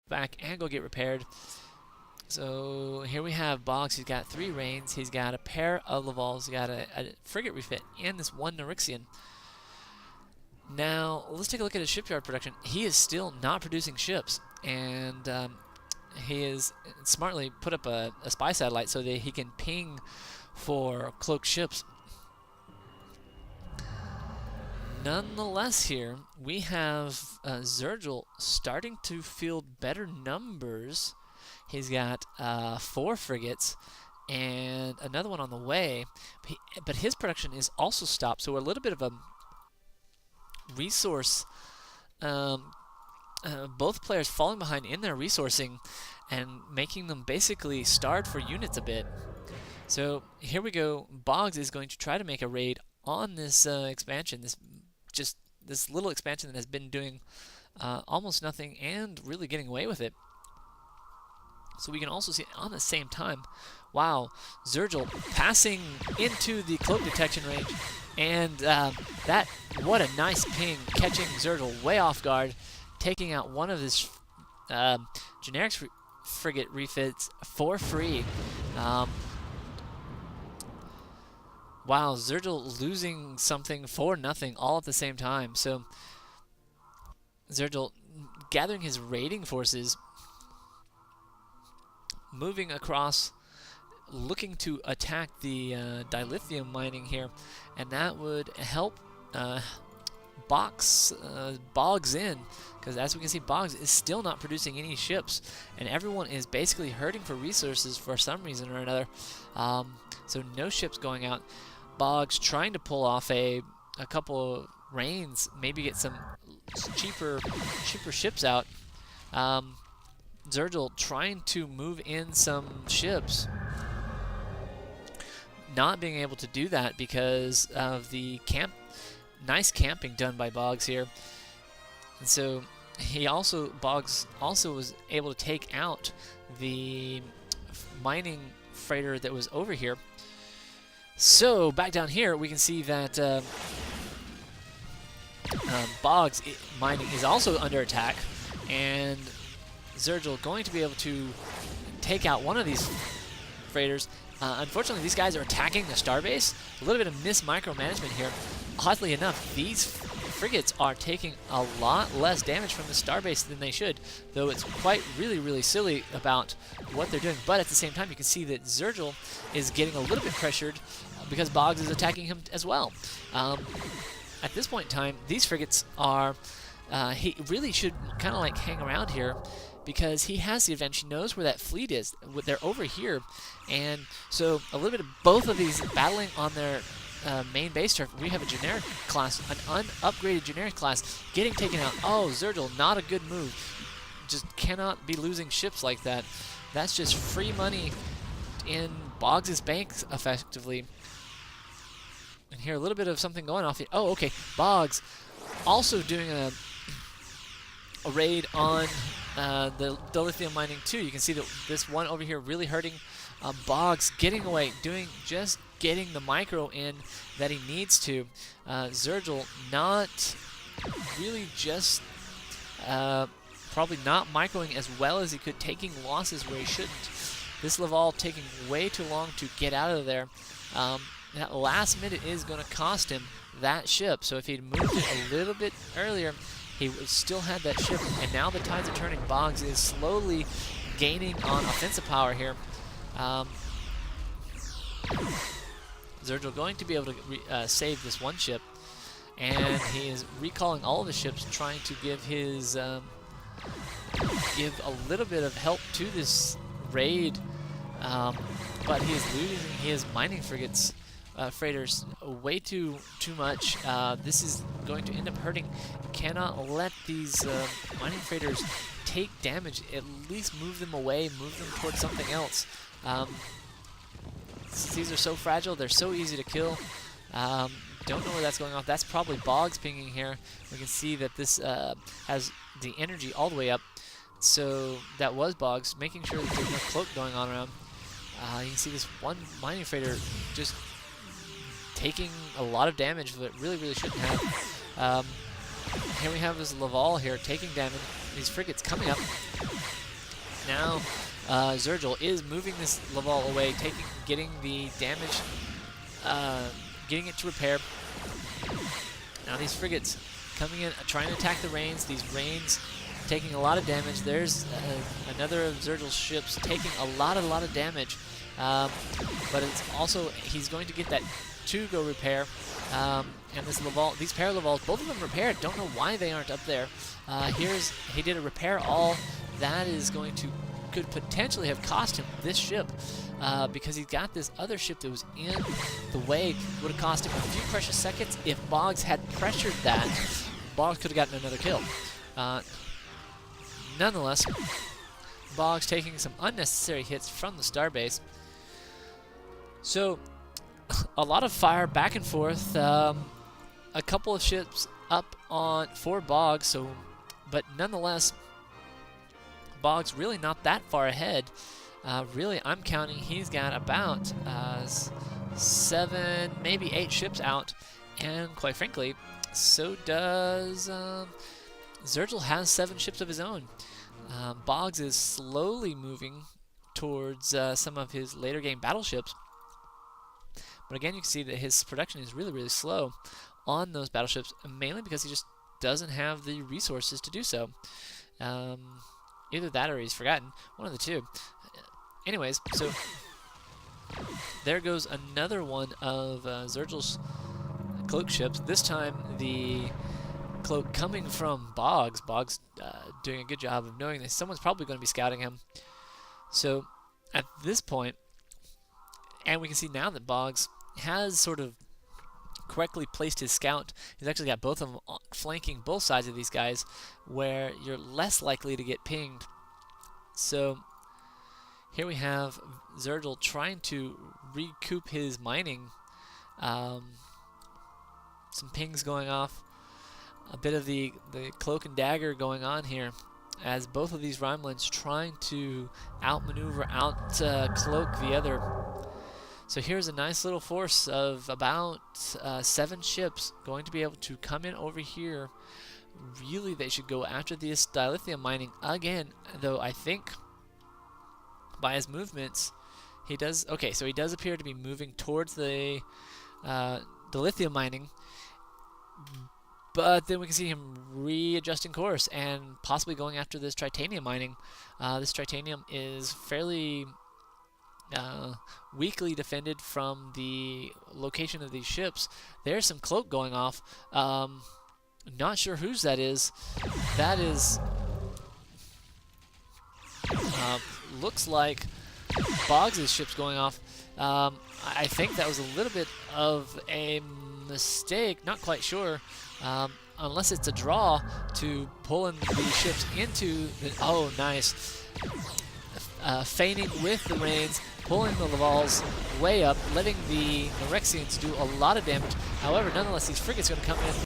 back and go get repaired. So here we have Boggz. He's got 3 Rains. He's got a pair of Lavals. He's got a frigate refit and this 1 Nyrixian. Now, let's take a look at his shipyard production. He is still not producing ships, and he has smartly put up a spy satellite so that he can ping for cloaked ships. Nonetheless, here we have Xerjel starting to field better numbers. He's got 4 frigates and another one on the way, but his production is also stopped. So a little bit of a resource, both players falling behind in their resourcing and making them basically starved for units a bit. So here we go. Boggz is going to try to make a raid on this expansion, this little expansion that has been doing almost nothing and really getting away with it. So we can also see on the same time, wow, Xerjel passing into the cloak detection range, and what a nice ping, catching Xerjel way off guard, taking out one of his generic frigate refits for free. Wow, Xerjel losing something for nothing all at the same time. So Xerjel gathering his raiding forces, moving across, looking to attack the dilithium mining here, and that would help Boggz in, because as we can see, Boggz is still not producing any ships, and everyone is basically hurting for resources for some reason or another. So no ships going out. Boggz trying to pull off a couple of rains, maybe get some cheaper ships out. Xerjel trying to move in some ships, not being able to do that because of the nice camping done by Boggz here. And so Boggz also was able to take out the mining freighter that was over here. So back down here we can see that Boggz mining is also under attack, and Xerjel going to be able to take out one of these freighters. Unfortunately, these guys are attacking the starbase. A little bit of micromanagement here. Oddly enough, these frigates are taking a lot less damage from the starbase than they should, though it's quite really silly about what they're doing. But at the same time, you can see that Xerjel is getting a little bit pressured because Boggz is attacking him as well. At this point in time, these frigates are... he really should kind of like hang around here, because he has the advantage. He knows where that fleet is. They're over here, and so a little bit of both of these battling on their main base turf. We have a generic class, an unupgraded generic class, getting taken out. Oh, Xerjel, not a good move. Just cannot be losing ships like that. That's just free money in Boggs' bank, effectively. And here, a little bit of something going off here. Oh, okay. Boggz also doing a raid on the dilithium mining too. You can see that this one over here really hurting. Boggz getting away, just getting the micro in that he needs to. Xerjel not really just probably not microing as well as he could, taking losses where he shouldn't. This Laval taking way too long to get out of there. That last minute is going to cost him that ship. So if he'd moved it a little bit earlier, he would still had that ship. And now the tides are turning. Boggz is slowly gaining on offensive power here. Xerjel going to be able to save this one ship, and he is recalling all of the ships, trying to give his give a little bit of help to this raid, but he is losing his mining frigates, freighters way too much. This is going to end up hurting. Cannot let these mining freighters take damage. At least move them away, move them towards something else. These are so fragile, they're so easy to kill. Don't know where that's going off. That's probably Boggz pinging here. We can see that this has the energy all the way up. So that was Boggz, making sure that there's no cloak going on around. You can see this one mining freighter just taking a lot of damage that really shouldn't have. Here we have this Laval here taking damage. These frigates coming up. now Xerjel is moving this Laval away, getting the damage, getting it to repair. Now these frigates coming in, trying to attack the Rains. These Rains taking a lot of damage. There's another of Xerjel's ships taking a lot of damage. But it's also, he's going to get that 2-go repair. And this Laval, these pair Lavals, both of them repaired. Don't know why they aren't up there. He did a repair all. That is going to, could potentially have cost him this ship. Because he's got this other ship that was in the way. Would have cost him a few precious seconds. If Boggz had pressured that, Boggz could have gotten another kill. Nonetheless, Boggz taking some unnecessary hits from the starbase. So, a lot of fire back and forth. A couple of ships up on for Boggz. So, but nonetheless, Boggz really not that far ahead. Really, I'm counting he's got about 7, maybe 8 ships out, and quite frankly, so does Xerjel. Has 7 ships of his own. Boggz is slowly moving towards some of his later game battleships, but again, you can see that his production is really slow on those battleships, mainly because he just doesn't have the resources to do so. Either that or he's forgotten, one of the two. Anyways, so there goes another one of Xerjel's cloak ships. This time the cloak coming from Boggz. Boggz doing a good job of knowing that someone's probably going to be scouting him. So at this point, and we can see now that Boggz has sort of correctly placed his scout. He's actually got both of them flanking both sides of these guys, where you're less likely to get pinged. So here we have Xerjel trying to recoup his mining. Some pings going off. A bit of the cloak and dagger going on here, as both of these Romulans trying to outmaneuver, cloak the other. So here's a nice little force of about 7 ships going to be able to come in over here. Really, they should go after this dilithium mining again, though I think by his movements, he does... Okay, so he does appear to be moving towards the dilithium mining, but then we can see him readjusting course and possibly going after this titanium mining. This titanium is fairly weakly defended from the location of these ships. There's some cloak going off. Not sure whose that is. That is... looks like Boggz' ship's going off. I think that was a little bit of a mistake. Not quite sure. Unless it's a draw to pulling the ships into the... Oh, nice. Feigning with the Rains, pulling the Lavals way up, letting the Norexians do a lot of damage. However, nonetheless, these frigates are going to come in